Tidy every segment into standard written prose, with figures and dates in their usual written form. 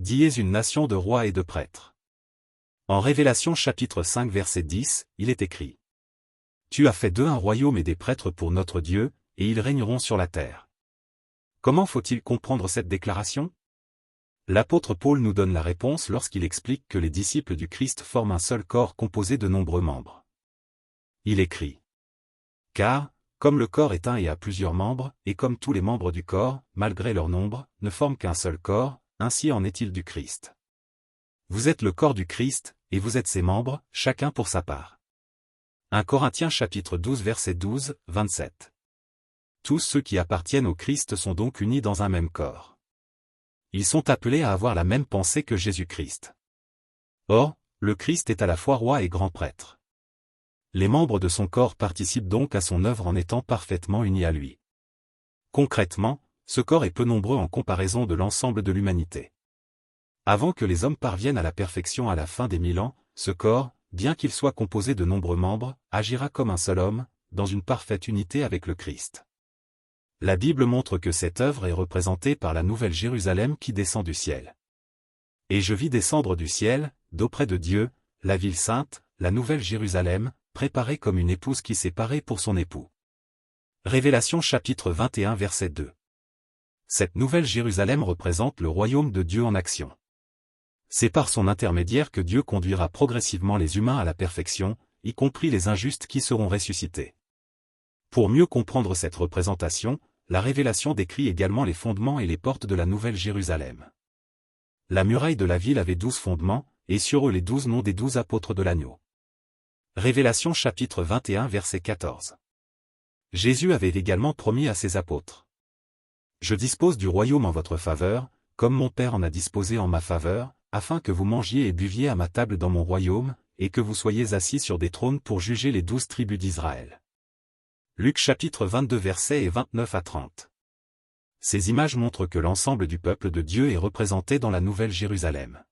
Diez une nation de rois et de prêtres. En Révélation chapitre 5 verset 10, il est écrit: Tu as fait d'eux un royaume et des prêtres pour notre Dieu, et ils régneront sur la terre. Comment faut-il comprendre cette déclaration? L'apôtre Paul nous donne la réponse lorsqu'il explique que les disciples du Christ forment un seul corps composé de nombreux membres. Il écrit: Car, comme le corps est un et a plusieurs membres, et comme tous les membres du corps, malgré leur nombre, ne forment qu'un seul corps, ainsi en est-il du Christ. Vous êtes le corps du Christ, et vous êtes ses membres, chacun pour sa part. 1 Corinthiens chapitre 12 verset 12, 27. Tous ceux qui appartiennent au Christ sont donc unis dans un même corps. Ils sont appelés à avoir la même pensée que Jésus-Christ. Or, le Christ est à la fois roi et grand prêtre. Les membres de son corps participent donc à son œuvre en étant parfaitement unis à lui. Concrètement, ce corps est peu nombreux en comparaison de l'ensemble de l'humanité. Avant que les hommes parviennent à la perfection à la fin des 1000 ans, ce corps, bien qu'il soit composé de nombreux membres, agira comme un seul homme, dans une parfaite unité avec le Christ. La Bible montre que cette œuvre est représentée par la nouvelle Jérusalem qui descend du ciel. Et je vis descendre du ciel, d'auprès de Dieu, la ville sainte, la nouvelle Jérusalem, préparée comme une épouse qui s'est parée pour son époux. Révélation chapitre 21 verset 2. Cette nouvelle Jérusalem représente le royaume de Dieu en action. C'est par son intermédiaire que Dieu conduira progressivement les humains à la perfection, y compris les injustes qui seront ressuscités. Pour mieux comprendre cette représentation, la Révélation décrit également les fondements et les portes de la nouvelle Jérusalem. La muraille de la ville avait 12 fondements, et sur eux les 12 noms des 12 apôtres de l'agneau. Révélation chapitre 21 verset 14. Jésus avait également promis à ses apôtres: Je dispose du royaume en votre faveur, comme mon Père en a disposé en ma faveur, afin que vous mangiez et buviez à ma table dans mon royaume, et que vous soyez assis sur des trônes pour juger les 12 tribus d'Israël. Luc chapitre 22 versets 29 à 30. Ces images montrent que l'ensemble du peuple de Dieu est représenté dans la nouvelle Jérusalem.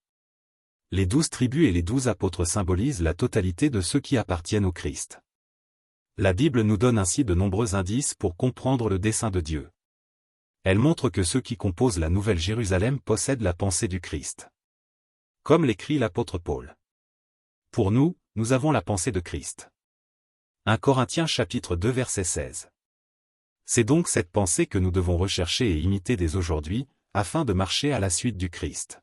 Les 12 tribus et les 12 apôtres symbolisent la totalité de ceux qui appartiennent au Christ. La Bible nous donne ainsi de nombreux indices pour comprendre le dessein de Dieu. Elle montre que ceux qui composent la nouvelle Jérusalem possèdent la pensée du Christ. Comme l'écrit l'apôtre Paul. Pour nous, nous avons la pensée de Christ. 1 Corinthiens chapitre 2 verset 16. C'est donc cette pensée que nous devons rechercher et imiter dès aujourd'hui, afin de marcher à la suite du Christ.